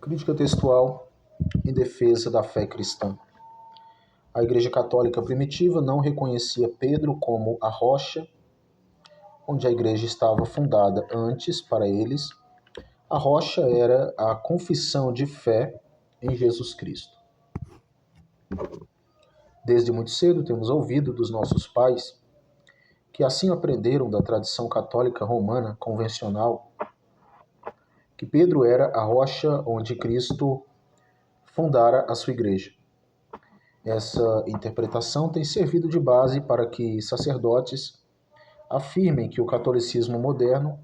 Crítica textual em defesa da fé cristã. A Igreja Católica primitiva não reconhecia Pedro como a rocha onde a igreja estava fundada. Antes, para eles, a rocha era a confissão de fé em Jesus Cristo. Desde muito cedo temos ouvido dos nossos pais que assim aprenderam da tradição católica romana convencional que Pedro era a rocha onde Cristo fundara a sua igreja. Essa interpretação tem servido de base para que sacerdotes afirmem que o catolicismo moderno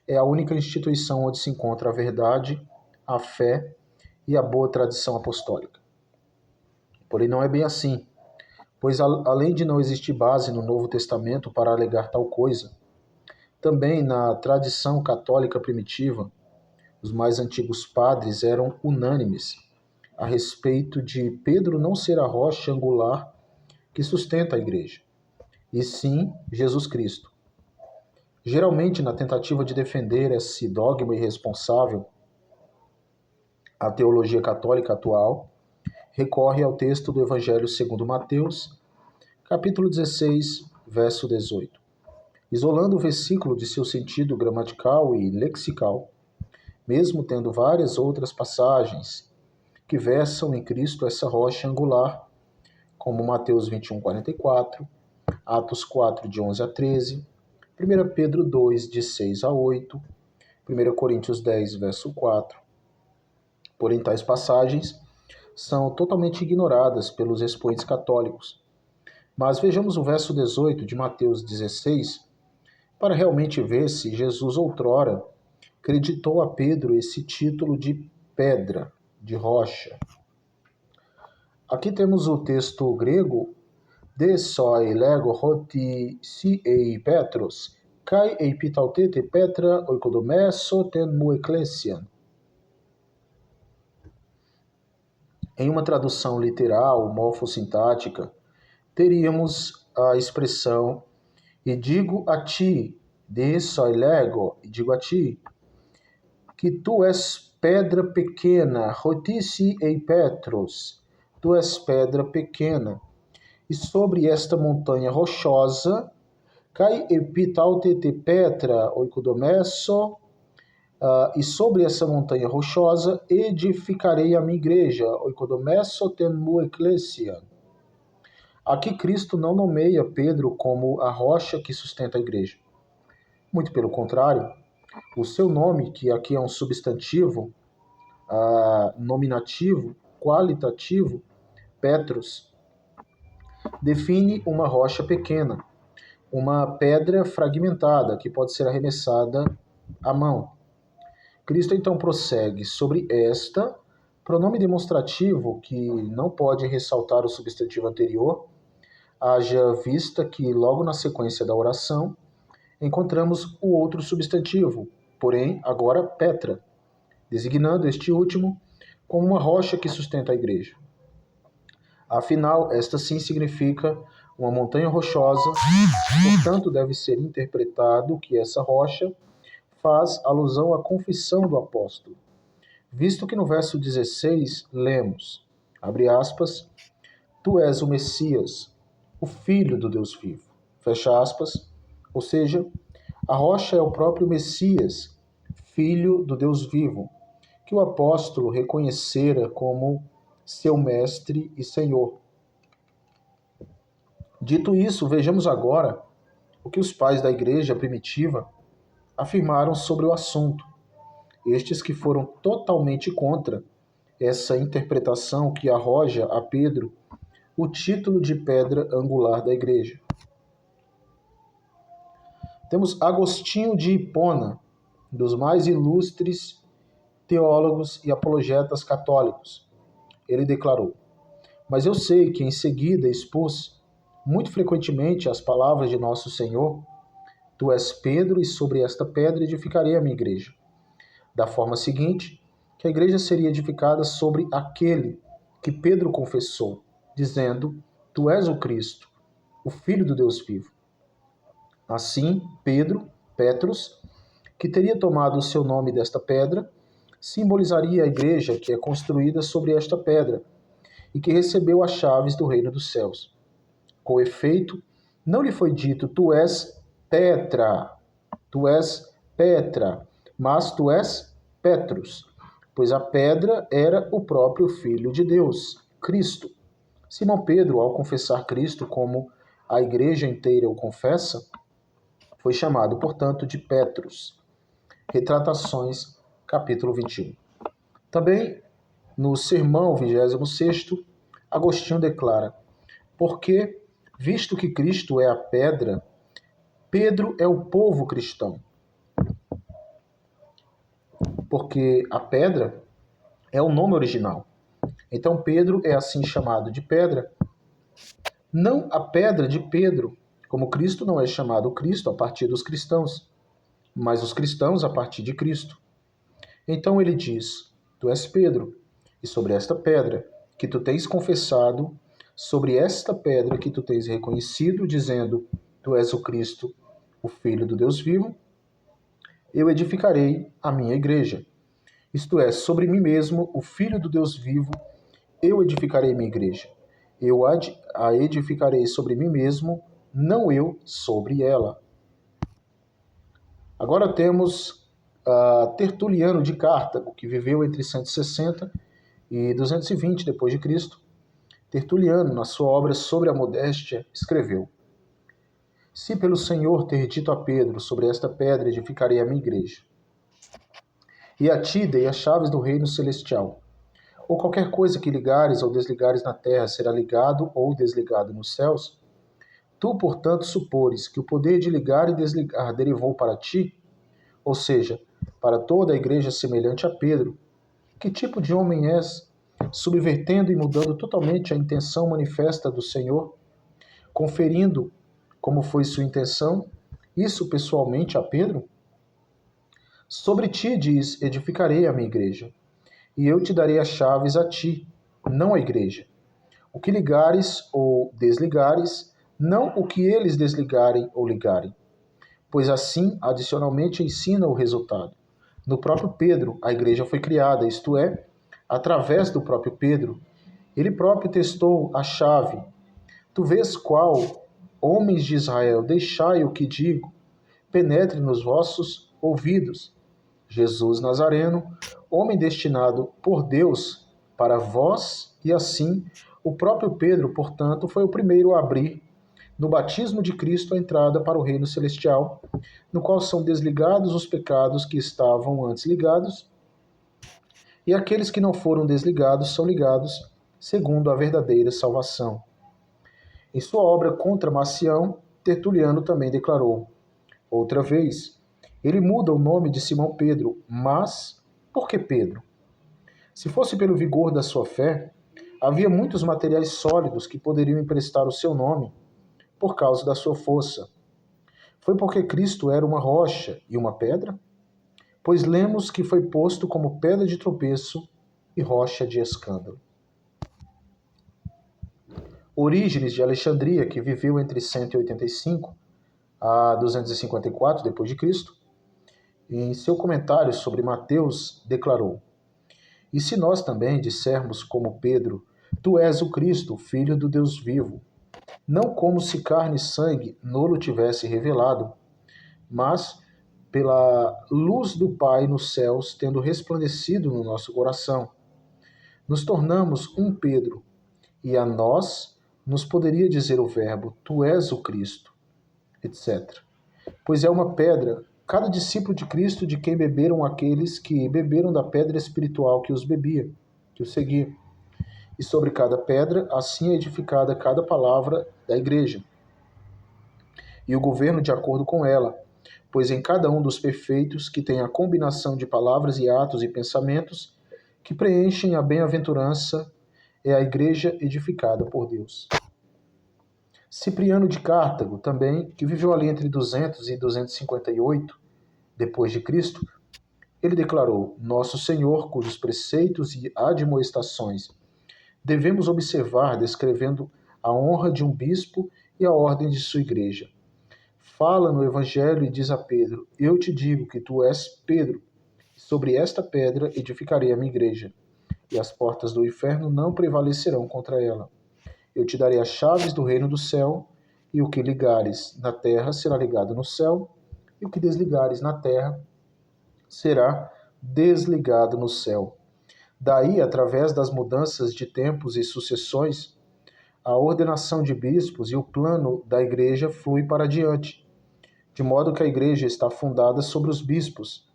é a única instituição onde se encontra a verdade, a fé e a boa tradição apostólica. Porém, não é bem assim, pois além de não existir base no Novo Testamento para alegar tal coisa, também na tradição católica primitiva, os mais antigos padres eram unânimes a respeito de Pedro não ser a rocha angular que sustenta a igreja, e sim Jesus Cristo. Geralmente, na tentativa de defender esse dogma irresponsável, a teologia católica atual recorre ao texto do Evangelho segundo Mateus, capítulo 16, verso 18. Isolando o versículo de seu sentido gramatical e lexical, mesmo tendo várias outras passagens que versam em Cristo essa rocha angular, como Mateus 21, 44, Atos 4, de 11 a 13, 1 Pedro 2, de 6 a 8, 1 Coríntios 10, verso 4. Porém, tais passagens são totalmente ignoradas pelos expoentes católicos. Mas vejamos o verso 18 de Mateus 16, para realmente ver se Jesus outrora creditou a Pedro esse título de pedra, de rocha. Aqui temos o texto grego: de soi lego hoti si ei Petros, kai eipitautete Petra oikodomesso ten mu ecclesian. Em uma tradução literal, morfossintática, teríamos a expressão e digo a ti, de soi lego, e digo a ti, que tu és pedra pequena, hotici ei Petros, tu és pedra pequena, e sobre esta montanha rochosa, kai epitautete Petra oikodomesso, e sobre essa montanha rochosa edificarei a minha igreja, oikodomesso ten mu ecclesia. Aqui Cristo não nomeia Pedro como a rocha que sustenta a igreja. Muito pelo contrário, o seu nome, que aqui é um substantivo nominativo, qualitativo, Petros, define uma rocha pequena, uma pedra fragmentada que pode ser arremessada à mão. Cristo então prossegue sobre esta, pronome demonstrativo que não pode ressaltar o substantivo anterior, haja vista que logo na sequência da oração encontramos o outro substantivo, porém agora Petra, designando este último como uma rocha que sustenta a igreja. Afinal, esta sim significa uma montanha rochosa, portanto deve ser interpretado que essa rocha faz alusão à confissão do apóstolo, visto que no verso 16 lemos, abre aspas, tu és o Messias, o Filho do Deus vivo, fecha aspas, ou seja, a rocha é o próprio Messias, Filho do Deus vivo, que o apóstolo reconhecera como seu mestre e senhor. Dito isso, vejamos agora o que os pais da igreja primitiva afirmaram sobre o assunto, estes que foram totalmente contra essa interpretação que arroja a Pedro o título de pedra angular da igreja. Temos Agostinho de Hipona, dos mais ilustres teólogos e apologetas católicos. Ele declarou: mas eu sei que em seguida expôs muito frequentemente as palavras de nosso Senhor: tu és Pedro, e sobre esta pedra edificarei a minha igreja. Da forma seguinte, que a igreja seria edificada sobre aquele que Pedro confessou, dizendo: tu és o Cristo, o Filho do Deus vivo. Assim, Pedro, Petros, que teria tomado o seu nome desta pedra, simbolizaria a igreja que é construída sobre esta pedra e que recebeu as chaves do reino dos céus. Com efeito, não lhe foi dito, tu és Petra, mas tu és Petrus, pois a pedra era o próprio Filho de Deus, Cristo. Simão Pedro, ao confessar Cristo como a igreja inteira o confessa, foi chamado, portanto, de Petrus. Retratações, capítulo 21. Também, no sermão 26º, Agostinho declara: porque, visto que Cristo é a pedra, Pedro é o povo cristão. Porque a pedra é o nome original. Então Pedro é assim chamado de pedra, não a pedra de Pedro, como Cristo não é chamado Cristo a partir dos cristãos, mas os cristãos a partir de Cristo. Então ele diz: tu és Pedro, e sobre esta pedra que tu tens confessado, sobre esta pedra que tu tens reconhecido, dizendo, tu és o Cristo, o Filho do Deus vivo, eu edificarei a minha igreja. Isto é, sobre mim mesmo, o Filho do Deus vivo, eu edificarei minha igreja. Eu a edificarei sobre mim mesmo, não eu sobre ela. Agora temos Tertuliano de Cartago, que viveu entre 160 e 220 depois de Cristo. Tertuliano, na sua obra Sobre a Modéstia, escreveu: se pelo Senhor ter dito a Pedro, sobre esta pedra edificarei a minha igreja, e a ti dei as chaves do reino celestial, ou qualquer coisa que ligares ou desligares na terra será ligado ou desligado nos céus, tu, portanto, supores que o poder de ligar e desligar derivou para ti, ou seja, para toda a igreja semelhante a Pedro, que tipo de homem és, subvertendo e mudando totalmente a intenção manifesta do Senhor, conferindo, como foi sua intenção, isso pessoalmente a Pedro? Sobre ti, diz, edificarei a minha igreja, e eu te darei as chaves a ti, não à igreja. O que ligares ou desligares, não o que eles desligarem ou ligarem. Pois assim, adicionalmente, ensina o resultado. No próprio Pedro, a igreja foi criada, isto é, através do próprio Pedro. Ele próprio testou a chave. Tu vês qual, homens de Israel, deixai o que digo, penetre nos vossos ouvidos. Jesus Nazareno, homem destinado por Deus para vós, e assim o próprio Pedro, portanto, foi o primeiro a abrir, no batismo de Cristo, a entrada para o reino celestial, no qual são desligados os pecados que estavam antes ligados, e aqueles que não foram desligados são ligados, segundo a verdadeira salvação. Em sua obra Contra Marcião, Tertuliano também declarou: outra vez, ele muda o nome de Simão Pedro, mas por que Pedro? Se fosse pelo vigor da sua fé, havia muitos materiais sólidos que poderiam emprestar o seu nome por causa da sua força. Foi porque Cristo era uma rocha e uma pedra? Pois lemos que foi posto como pedra de tropeço e rocha de escândalo. Orígenes de Alexandria, que viveu entre 185 a 254 d.C., em seu comentário sobre Mateus, declarou: e se nós também dissermos como Pedro, tu és o Cristo, filho do Deus vivo, não como se carne e sangue nolo tivesse revelado, mas pela luz do Pai nos céus, tendo resplandecido no nosso coração, nos tornamos um Pedro, e a nós nos poderia dizer o verbo, tu és o Cristo, etc. Pois é uma pedra, cada discípulo de Cristo de quem beberam aqueles que beberam da pedra espiritual que os bebia, que os seguia. E sobre cada pedra, assim é edificada cada palavra da igreja, e o governo de acordo com ela, pois em cada um dos perfeitos, que tem a combinação de palavras e atos e pensamentos, que preenchem a bem-aventurança, é a igreja edificada por Deus. Cipriano de Cartago, também, que viveu ali entre 200 e 258 depois de Cristo, ele declarou: Nosso Senhor, cujos preceitos e admoestações devemos observar, descrevendo a honra de um bispo e a ordem de sua igreja. Fala no Evangelho e diz a Pedro: Eu te digo que tu és Pedro, sobre esta pedra edificarei a minha igreja, e as portas do inferno não prevalecerão contra ela. Eu te darei as chaves do reino do céu, e o que ligares na terra será ligado no céu, e o que desligares na terra será desligado no céu. Daí, através das mudanças de tempos e sucessões, a ordenação de bispos e o plano da igreja flui para adiante, de modo que a igreja está fundada sobre os bispos,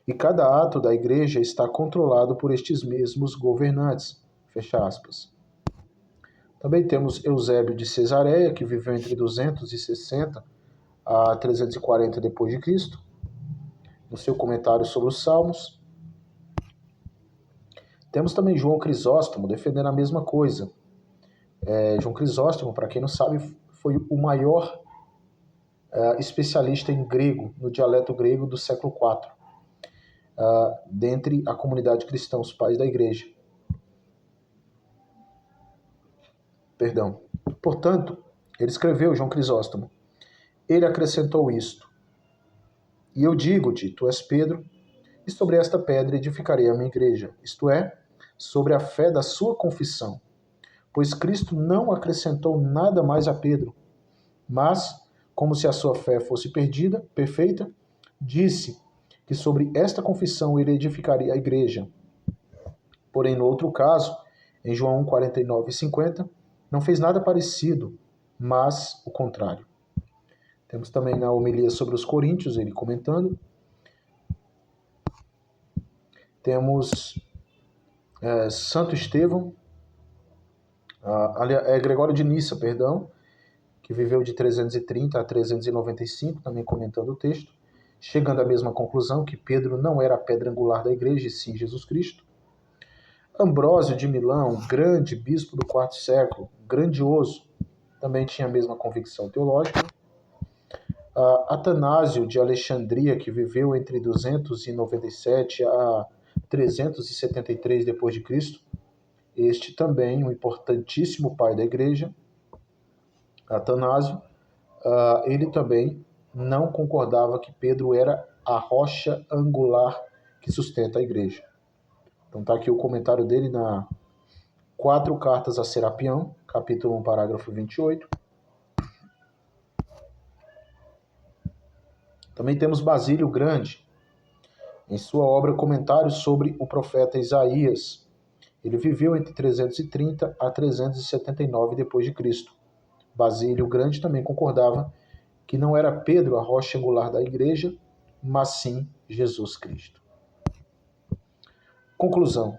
e cada ato da igreja está controlado por estes mesmos governantes. Fecha aspas. Também temos Eusébio de Cesareia, que viveu entre 260 a 340 d.C., no seu comentário sobre os Salmos. Temos também João Crisóstomo, defendendo a mesma coisa. João Crisóstomo, para quem não sabe, foi o maior especialista em grego, no dialeto grego do século IV, dentre a comunidade cristã, os pais da igreja. Portanto, ele escreveu, João Crisóstomo, ele acrescentou isto: e eu digo-te, tu és Pedro, e sobre esta pedra edificarei a minha igreja, isto é, sobre a fé da sua confissão. Pois Cristo não acrescentou nada mais a Pedro, mas, como se a sua fé fosse perfeita, disse que sobre esta confissão ele edificaria a igreja. Porém, no outro caso, em João 49 e 50, não fez nada parecido, mas o contrário. Temos também na homilia sobre os Coríntios, ele comentando. Temos Santo Estevão, Gregório de Nissa, que viveu de 330 a 395, também comentando o texto, chegando à mesma conclusão, que Pedro não era a pedra angular da igreja, e sim Jesus Cristo. Ambrósio de Milão, grande bispo do IV século, grandioso, também tinha a mesma convicção teológica. Atanásio de Alexandria, que viveu entre 297 a 373 d.C., este também um importantíssimo pai da igreja, Atanásio, ele também não concordava que Pedro era a rocha angular que sustenta a igreja. Então está aqui o comentário dele na 4 Cartas a Serapião, capítulo 1, parágrafo 28. Também temos Basílio Grande, em sua obra Comentários sobre o profeta Isaías. Ele viveu entre 330 a 379 d.C. Basílio Grande também concordava que não era Pedro a rocha angular da igreja, mas sim Jesus Cristo. Conclusão.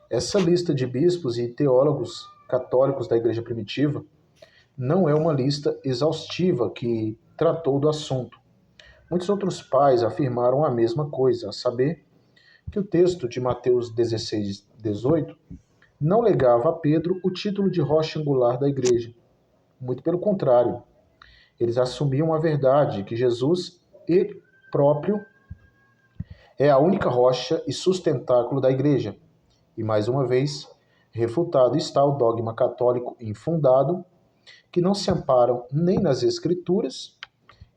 Essa lista de bispos e teólogos católicos da igreja primitiva não é uma lista exaustiva que tratou do assunto. Muitos outros pais afirmaram a mesma coisa, a saber, que o texto de Mateus 16, 18 não legava a Pedro o título de rocha angular da igreja. Muito pelo contrário, eles assumiam a verdade que Jesus, ele próprio, é a única rocha e sustentáculo da igreja. E mais uma vez, refutado está o dogma católico infundado, que não se amparam nem nas escrituras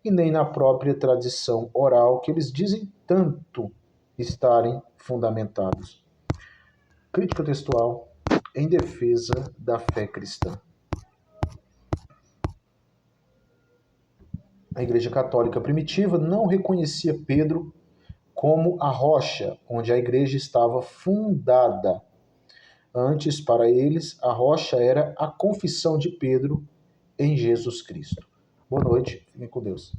e nem na própria tradição oral que eles dizem tanto estarem fundamentados. Crítica textual em defesa da fé cristã. A Igreja Católica primitiva não reconhecia Pedro como a rocha onde a igreja estava fundada. Antes, para eles, a rocha era a confissão de Pedro em Jesus Cristo. Boa noite, fiquem com Deus.